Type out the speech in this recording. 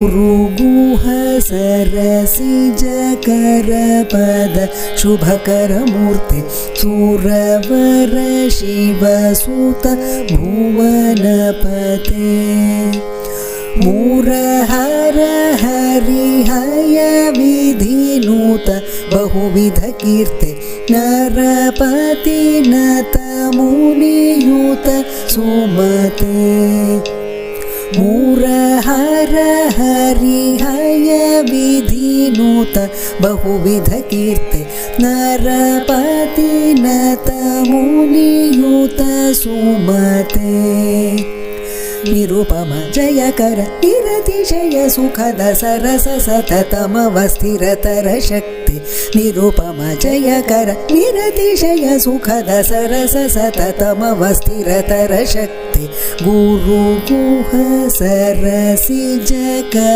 गुरुगुह सरसिजकरपद शुभकरमूर्ति सुरवर शिवसुत भुवनपते मूरहर हरिहय विधिनूत बहुविध कीर्ति नरपति नत मुनियुत सुमते मूरहर हरिहय विधिनूत बहुविध कीर्ति नरपति नत मुनियुत सुमते निरुपम जयकर निरतिशय सुखद सरस सततमवस्थिरतर शक्ति निरुपम जयकर निरतिशय सुखद सरस सततमवस्थिरतर शक्ति गुरुगुह सरसिजकर